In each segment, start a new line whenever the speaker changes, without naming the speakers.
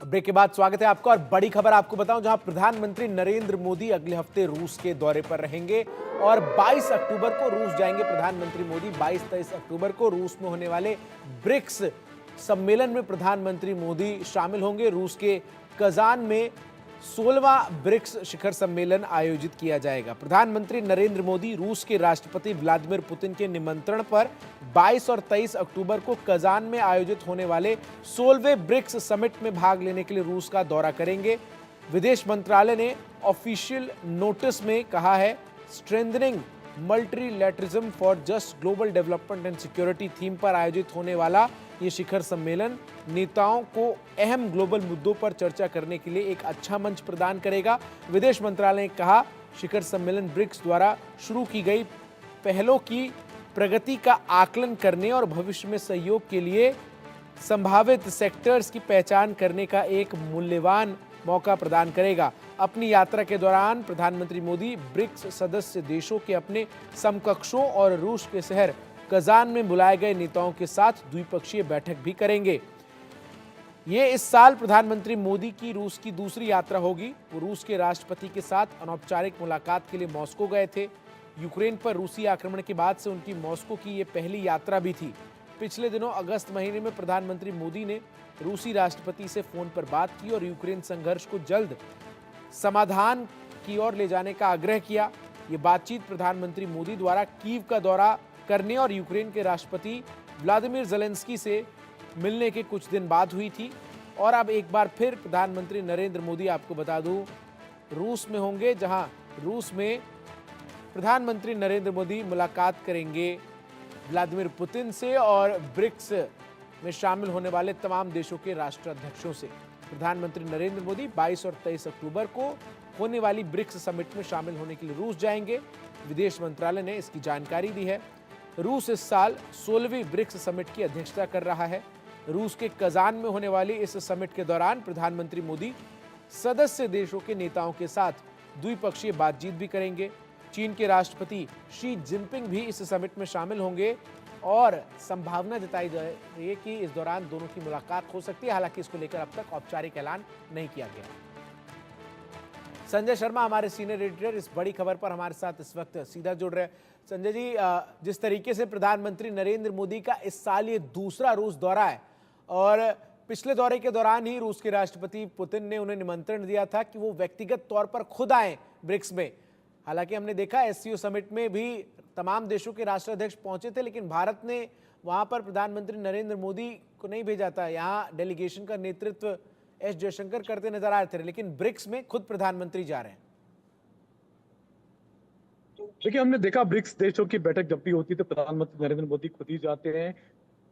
Break के बाद स्वागत है आपका। और बड़ी खबर आपको बताऊं, जहां प्रधानमंत्री नरेंद्र मोदी अगले हफ्ते रूस के दौरे पर रहेंगे और 22 अक्टूबर को रूस जाएंगे। प्रधानमंत्री मोदी 22-23 अक्टूबर को रूस में होने वाले ब्रिक्स सम्मेलन में प्रधानमंत्री मोदी शामिल होंगे। रूस के कजान में 16वां ब्रिक्स शिखर सम्मेलन आयोजित किया जाएगा। प्रधानमंत्री नरेंद्र मोदी रूस के राष्ट्रपति व्लादिमीर पुतिन के निमंत्रण पर 22 और 23 अक्टूबर को कजान में आयोजित होने वाले 16वें ब्रिक्स समिट में भाग लेने के लिए रूस का दौरा करेंगे। विदेश मंत्रालय ने ऑफिशियल नोटिस में कहा है, strengthening मल्टीलैटरिज्म for just global development and security theme पर आयोजित होने वाला ये शिखर सम्मेलन नेताओं को अहम ग्लोबल मुद्दों पर चर्चा करने के लिए एक अच्छा मंच प्रदान करेगा। विदेश मंत्रालय ने कहा, शिखर सम्मेलन ब्रिक्स द्वारा शुरू की गई पहलों की प्रगति का आकलन करने और भविष्य में सहयोग के लिए संभावित सेक्टर्स की पहचान करने का एक मूल्यवान मौका प्रदान करेगा। अपनी यात्रा के दौरान प्रधानमंत्री मोदी ब्रिक्स सदस्य देशों के अपने समकक्षों और रूस के शहर कजान में बुलाए गए नेताओं के साथ द्विपक्षीय बैठक भी करेंगे। ये इस साल प्रधानमंत्री मोदी की रूस की दूसरी यात्रा होगी। वो रूस के राष्ट्रपति के साथ अनौपचारिक मुलाकात के लिए मॉस्को गए थे। यूक्रेन पर रूसी आक्रमण के बाद से उनकी मॉस्को की ये पहली यात्रा भी थी। पिछले दिनों अगस्त महीने में प्रधानमंत्री मोदी ने रूसी राष्ट्रपति से फोन पर बात की और यूक्रेन संघर्ष को जल्द समाधान की ओर ले जाने का आग्रह किया। ये बातचीत प्रधानमंत्री मोदी द्वारा कीव का दौरा करने और यूक्रेन के राष्ट्रपति व्लादिमीर ज़ेलेंस्की से मिलने के कुछ दिन बाद हुई थी। और अब एक बार फिर प्रधानमंत्री नरेंद्र मोदी, आपको बता दूं, रूस में होंगे, जहां रूस में प्रधानमंत्री नरेंद्र मोदी मुलाकात करेंगे व्लादिमीर पुतिन से और ब्रिक्स में शामिल होने वाले तमाम देशों के राष्ट्राध्यक्षों से। प्रधानमंत्री नरेंद्र मोदी 22 और 23 अक्टूबर को होने वाली ब्रिक्स समिट में शामिल होने के लिए रूस जाएंगे। विदेश मंत्रालय ने इसकी जानकारी दी है। रूस इस साल 16वीं ब्रिक्स समिट की अध्यक्षता कर रहा है। रूस के कजान में होने वाली इस समिट के दौरान प्रधानमंत्री मोदी सदस्य देशों के नेताओं के साथ द्विपक्षीय बातचीत भी करेंगे। चीन के राष्ट्रपति शी जिनपिंग भी इस समिट में शामिल होंगे और संभावना जताई जा रही है कि इस दौरान दोनों की मुलाकात हो सकती है। हालांकि इसको लेकर अब तक औपचारिक ऐलान नहीं किया गया। संजय शर्मा हमारे सीनियर एडिटर इस बड़ी खबर पर हमारे साथ इस वक्त सीधा जुड़ रहे हैं। संजय जी, जिस तरीके से प्रधानमंत्री नरेंद्र मोदी का इस साल ये दूसरा रूस दौरा है और पिछले दौरे के दौरान ही रूस के राष्ट्रपति पुतिन ने उन्हें निमंत्रण दिया था कि वो व्यक्तिगत तौर पर खुद आए ब्रिक्स में। हालांकि हमने देखा एससीओ समिट में भी तमाम देशों के राष्ट्राध्यक्ष पहुंचे थे, लेकिन भारत ने वहां पर प्रधानमंत्री नरेंद्र मोदी को नहीं भेजा था। यहाँ डेलीगेशन का नेतृत्व एस जयशंकर करते नजर आ रहे थे, लेकिन ब्रिक्स में खुद प्रधानमंत्री जा रहे हैं।
देखिए, हमने देखा ब्रिक्स देशों की बैठक जब भी होती है तो प्रधानमंत्री नरेंद्र मोदी खुद ही जाते हैं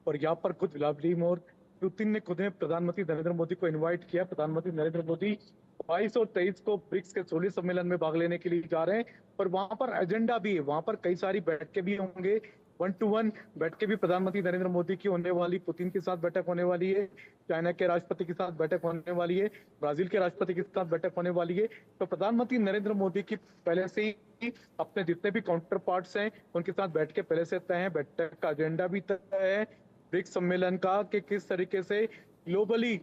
और यहाँ पर खुद व्लादिमीर पुतिन ने खुद प्रधानमंत्री नरेंद्र मोदी को इनवाइट किया। प्रधानमंत्री नरेंद्र मोदी 22 और 23 को ब्रिक्स के 16वें सम्मेलन में भाग लेने के लिए जा रहे हैं। पर वहां पर एजेंडा भी है, वहां पर कई सारी बैठकें भी होंगे। 1-to-1 बैठकें भी प्रधानमंत्री नरेंद्र मोदी की होने वाली, पुतिन के साथ बैठक होने वाली है, चाइना के राष्ट्रपति के साथ बैठक होने वाली है, ब्राजील के राष्ट्रपति के साथ बैठक होने वाली है। तो प्रधानमंत्री नरेंद्र मोदी की पहले से ही अपने जितने भी काउंटर पार्ट्स हैं उनके साथ बैठ के पहले से तय है। बैठक का एजेंडा भी तय है ब्रिक्स सम्मेलन का कि किस तरीके से ग्लोबली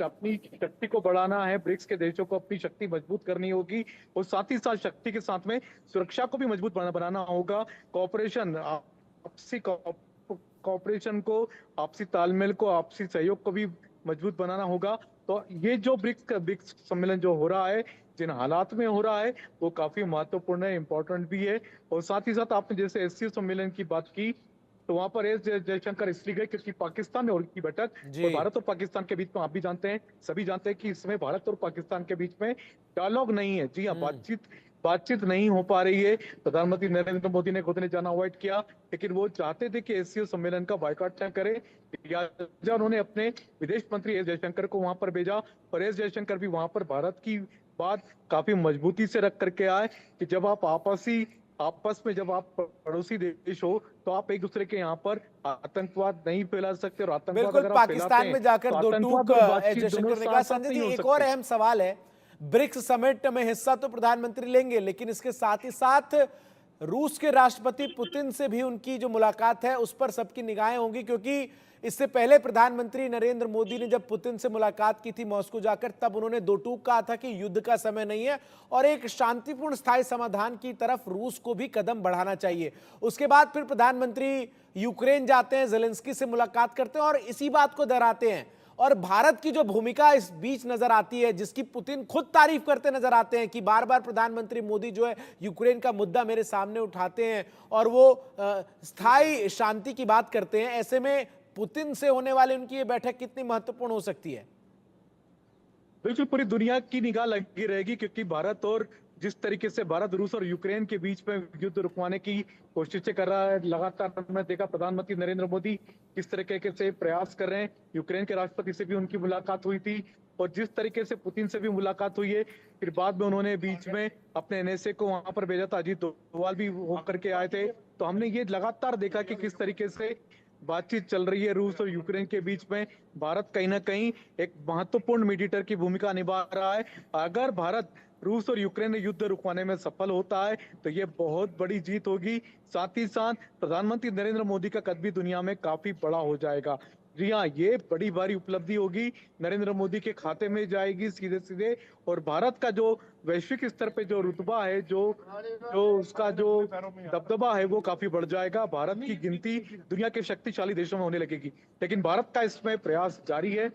अपनी शक्ति को बढ़ाना है, ब्रिक्स के देशों को अपनी शक्ति मजबूत करनी होगी और साथ ही साथ शक्ति के साथ में सुरक्षा को भी मजबूत बनाना होगा। कॉपरेशन, आपसी कॉपरेशन को, आपसी तालमेल को, आपसी सहयोग को भी मजबूत बनाना होगा। तो ये जो ब्रिक्स सम्मेलन जो हो रहा है, जिन हालात में हो रहा है, वो काफी महत्वपूर्ण है, इंपॉर्टेंट भी है। और साथ ही साथ आपने जैसे एससीओ सम्मेलन की बात की तो वहां पर एस जयशंकर इसलिए गए क्योंकि पाकिस्तान में उनकी बैठक और भारत और पाकिस्तान के बीच में, आप भी जानते हैं, सभी जानते हैं कि इसमें भारत और पाकिस्तान के बीच में डायलॉग नहीं है। जी हाँ, बातचीत नहीं हो पा रही है। प्रधानमंत्री नरेंद्र मोदी ने खुद ने जाना अवॉइड किया, लेकिन वो चाहते थे कि एससीओ सम्मेलन का बायकॉट न करे। उन्होंने अपने विदेश मंत्री एस जयशंकर को वहां पर भेजा और एस जयशंकर भी वहां पर भारत की बात काफी मजबूती से रख करके आए कि जब आप आपस में जब आप पड़ोसी देश हो तो आप एक दूसरे के यहाँ पर आतंकवाद नहीं फैला सकते और आतंकवाद अगर आप
पाकिस्तान में जाकर दो टूक जयशंकर ने कहा। संजय जी, एक और अहम सवाल है, ब्रिक्स समिट में हिस्सा तो प्रधानमंत्री लेंगे, लेकिन इसके साथ ही साथ रूस के राष्ट्रपति पुतिन से भी उनकी जो मुलाकात है उस पर सबकी निगाहें होंगी, क्योंकि इससे पहले प्रधानमंत्री नरेंद्र मोदी ने जब पुतिन से मुलाकात की थी मॉस्को जाकर, तब उन्होंने दो टूक कहा था कि युद्ध का समय नहीं है और एक शांतिपूर्ण स्थायी समाधान की तरफ रूस को भी कदम बढ़ाना चाहिए। उसके बाद फिर प्रधानमंत्री यूक्रेन जाते हैं, जेलेंस्की से मुलाकात करते हैं और इसी बात को दोहराते हैं। और भारत की जो भूमिका इस बीच नजर आती है, जिसकी पुतिन खुद तारीफ करते नजर आते हैं कि बार बार प्रधानमंत्री मोदी जो है यूक्रेन का मुद्दा मेरे सामने उठाते हैं और वो स्थायी शांति की बात करते हैं। ऐसे में पुतिन से होने वाली उनकी ये बैठक कितनी महत्वपूर्ण हो सकती है?
बिल्कुल पूरी दुनिया की निगाह लगी रहेगी, क्योंकि भारत और जिस तरीके से भारत रूस और यूक्रेन के बीच में युद्ध रुकवाने की कोशिशें कर रहा है, लगातार हमने देखा प्रधानमंत्री नरेंद्र मोदी किस तरीके से प्रयास कर रहे हैं। यूक्रेन के राष्ट्रपति से भी उनकी मुलाकात हुई थी और जिस तरीके से पुतिन से भी मुलाकात हुई है, फिर बाद में उन्होंने बीच में अपने एनएसए को वहां पर भेजा था, अजीत डोभाल भी होकर के आए थे। तो हमने ये लगातार देखा कि किस तरीके से बातचीत चल रही है रूस और यूक्रेन के बीच में। भारत कहीं ना कहीं एक महत्वपूर्ण मीडिएटर की भूमिका निभा रहा है। अगर भारत रूस और यूक्रेन में युद्ध रुकवाने में सफल होता है तो ये बहुत बड़ी जीत होगी। साथ ही साथ प्रधानमंत्री नरेंद्र मोदी का कद भी दुनिया में काफी बड़ा हो जाएगा। जी हाँ, ये बड़ी भारी उपलब्धि होगी, नरेंद्र मोदी के खाते में जाएगी सीधे सीधे। और भारत का जो वैश्विक स्तर पे जो रुतबा है, जो जो उसका जो दबदबा है, वो काफी बढ़ जाएगा। भारत की गिनती दुनिया के शक्तिशाली देशों में होने लगेगी। लेकिन भारत का इसमें प्रयास जारी है।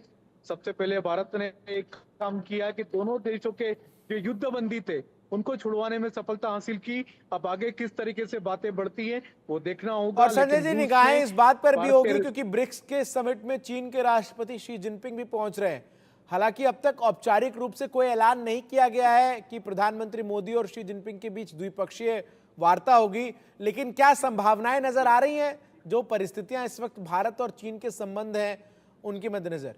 सबसे पहले भारत ने एक काम किया कि दोनों देशों के जो युद्धबंदी थे उनको छुड़वाने में सफलता हासिल की। अब आगे किस तरीके से बातें बढ़ती हैं वो देखना होगा।
और संजय जी, निगाहें इस बात पर भी होगी
भारत
क्योंकि ब्रिक्स के समिट में चीन के राष्ट्रपति शी जिनपिंग भी पहुंच रहे हैं। हालांकि अब तक औपचारिक रूप से कोई ऐलान नहीं किया गया है कि प्रधानमंत्री मोदी और शी जिनपिंग के बीच द्विपक्षीय वार्ता होगी, लेकिन क्या संभावनाएं नजर आ रही हैं जो परिस्थितियां इस वक्त भारत और चीन के संबंध हैं उनके मद्देनजर?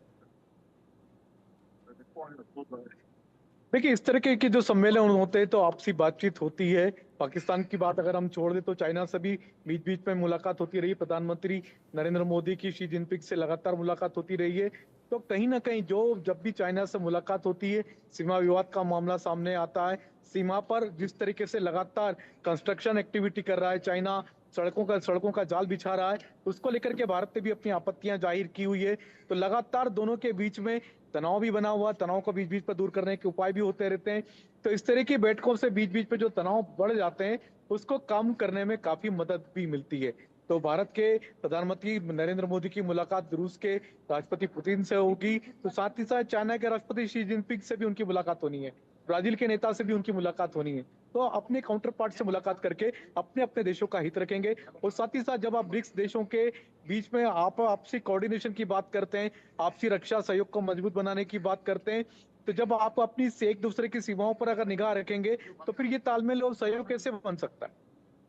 देखिए, इस तरह के जो सम्मेलन होते हैं तो आपसी बातचीत होती है। पाकिस्तान की बात अगर हम छोड़ दें तो चाइना से भी बीच बीच में मुलाकात होती रही। प्रधानमंत्री नरेंद्र मोदी की शी जिनपिंग से लगातार मुलाकात होती रही है। तो कहीं ना कहीं जो जब भी चाइना से मुलाकात होती है, सीमा विवाद का मामला सामने आता है। सीमा पर जिस तरीके से लगातार कंस्ट्रक्शन एक्टिविटी कर रहा है चाइना, सड़कों का जाल बिछा रहा है, उसको लेकर के भारत ने भी अपनी आपत्तियां जाहिर की हुई है। तो लगातार दोनों के बीच में तनाव भी बना हुआ, तनाव को बीच बीच पर दूर करने के उपाय भी होते रहते हैं। तो इस तरह की बैठकों से बीच बीच में जो तनाव बढ़ जाते हैं उसको कम करने में काफी मदद भी मिलती है। तो भारत के प्रधानमंत्री नरेंद्र मोदी की मुलाकात रूस के राष्ट्रपति पुतिन से होगी, तो साथ ही साथ चाइना के राष्ट्रपति शी जिनपिंग से भी उनकी मुलाकात होनी है, ब्राजील के नेता से भी उनकी मुलाकात होनी है। तो अपने काउंटर पार्ट से मुलाकात करके अपने अपने देशों का हित रखेंगे। और साथ ही साथ जब आप ब्रिक्स देशों के बीच में आप आपसी कोऑर्डिनेशन की बात करते हैं, आपसी रक्षा सहयोग को मजबूत बनाने की बात करते हैं, तो जब आप अपनी से एक दूसरे की सीमाओं पर अगर निगाह रखेंगे तो फिर ये तालमेल और सहयोग कैसे बन सकता है।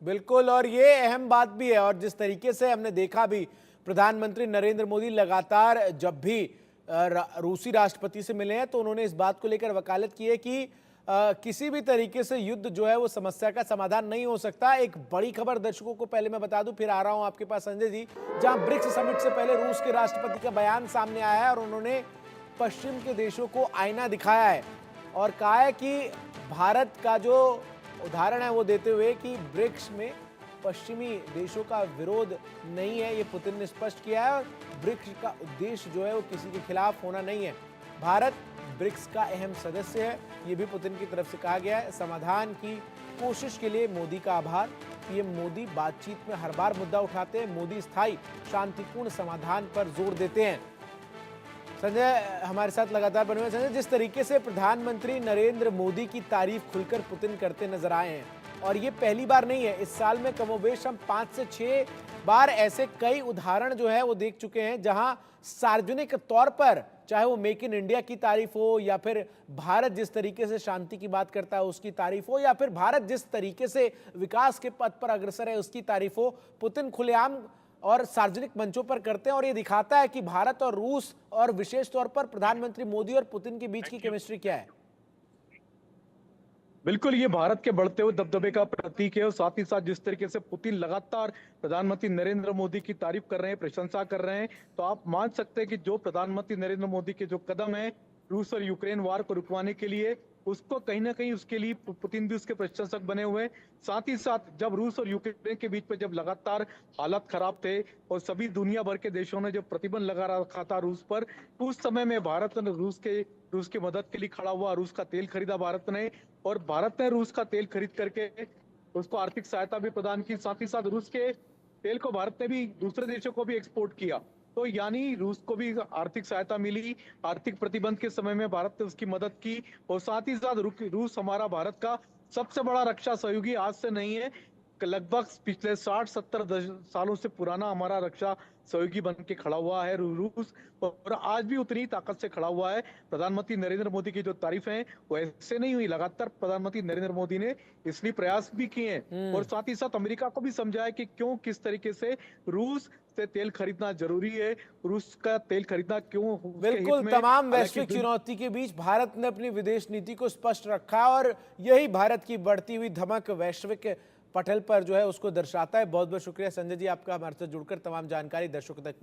बिल्कुल, और ये अहम बात भी है। और जिस तरीके से हमने देखा भी, प्रधानमंत्री नरेंद्र मोदी लगातार जब भी रूसी राष्ट्रपति से मिले हैं तो उन्होंने इस बात को लेकर वकालत की है कि किसी भी तरीके से युद्ध जो है वो समस्या का समाधान नहीं हो सकता। एक बड़ी खबर दर्शकों को पहले मैं बता दूं, फिर आ रहा हूं आपके पास संजय जी, जहां ब्रिक्स समिट से पहले रूस के राष्ट्रपति का बयान सामने आया है और उन्होंने पश्चिम के देशों को आईना दिखाया है और कहा है कि भारत का जो उदाहरण है वो देते हुए कि ब्रिक्स में पश्चिमी देशों का विरोध नहीं है, ये पुतिन ने स्पष्ट किया है। और ब्रिक्स का उद्देश्य जो है वो किसी के खिलाफ होना नहीं है। भारत ब्रिक्स का अहम सदस्य है, ये भी पुतिन की तरफ से कहा गया है। समाधान की कोशिश के लिए मोदी का आभार। पीएम मोदी बातचीत में हर बार मुद्दा उठाते हैं, मोदी स्थायी शांतिपूर्ण समाधान पर जोर देते हैं। संजय हमारे साथ लगातार बने हुए। संजय, जिस तरीके से प्रधानमंत्री नरेंद्र मोदी की तारीफ खुलकर पुतिन करते नजर आए हैं, और ये पहली बार नहीं है, इस साल में कमोबेश हम 5 से 6 बार ऐसे कई उदाहरण जो है वो देख चुके हैं जहां सार्वजनिक तौर पर, चाहे वो मेक इन इंडिया की तारीफ हो या फिर भारत जिस तरीके से शांति की बात करता है उसकी तारीफ हो या फिर भारत जिस तरीके से विकास के पथ पर अग्रसर है उसकी तारीफ हो, पुतिन खुलेआम और सार्वजनिक मंचों पर करते हैं। और ये दिखाता है कि भारत और रूस और विशेष तौर पर प्रधानमंत्री मोदी और पुतिन के बीच की केमिस्ट्री क्या है।
बिल्कुल, ये भारत के बढ़ते हुए दबदबे का प्रतीक है। और साथ ही साथ जिस तरीके से पुतिन लगातार प्रधानमंत्री नरेंद्र मोदी की तारीफ कर रहे हैं, प्रशंसा कर रहे हैं, तो आप मान सकते हैं कि जो प्रधानमंत्री नरेंद्र मोदी के जो कदम हैं रूस और यूक्रेन वार को रुकवाने के लिए, उसको कहीं ना कहीं उसके लिए पुतिन भी उसके प्रशंसक बने हुए हैं। साथ ही साथ जब रूस और यूक्रेन के बीच में जब लगातार हालात खराब थे और सभी दुनिया भर के देशों ने जब प्रतिबंध लगा रखा था रूस पर, तो उस समय में भारत ने रूस की मदद के लिए खड़ा हुआ। रूस का तेल खरीदा भारत ने, और भारत ने रूस का तेल खरीद करके उसको आर्थिक सहायता भी प्रदान की। साथ ही साथ रूस के तेल को भारत ने भी दूसरे देशों को भी एक्सपोर्ट किया। तो यानी रूस को भी आर्थिक सहायता मिली। आर्थिक प्रतिबंध के समय में भारत ने उसकी मदद की, और साथ ही साथ रूस हमारा भारत का सबसे बड़ा रक्षा सहयोगी आज से नहीं है, लगभग पिछले 60-70 सालों से पुराना हमारा रक्षा सहयोगी बन के खड़ा हुआ है रूस, और आज भी उतनी ही ताकत से खड़ा हुआ है। प्रधानमंत्री नरेंद्र मोदी की जो तारीफ है वो ऐसे नहीं हुई, लगातार प्रधानमंत्री नरेंद्र मोदी ने इसलिए प्रयास भी किए हैं, और साथ ही साथ अमेरिका को भी समझाया कि क्यों किस तरीके से रूस से तेल खरीदना जरूरी है, रूस का तेल खरीदना क्यों उसके हित
बिल्कुल,
में।
तमाम
हालांकि
वैश्विक चुनौती के बीच भारत ने अपनी विदेश नीति को स्पष्ट रखा है और यही भारत की बढ़ती हुई धमक वैश्विक पटल पर जो है उसको दर्शाता है। बहुत बहुत शुक्रिया संजय जी आपका हमारे साथ जुड़कर तमाम जानकारी दर्शकों तक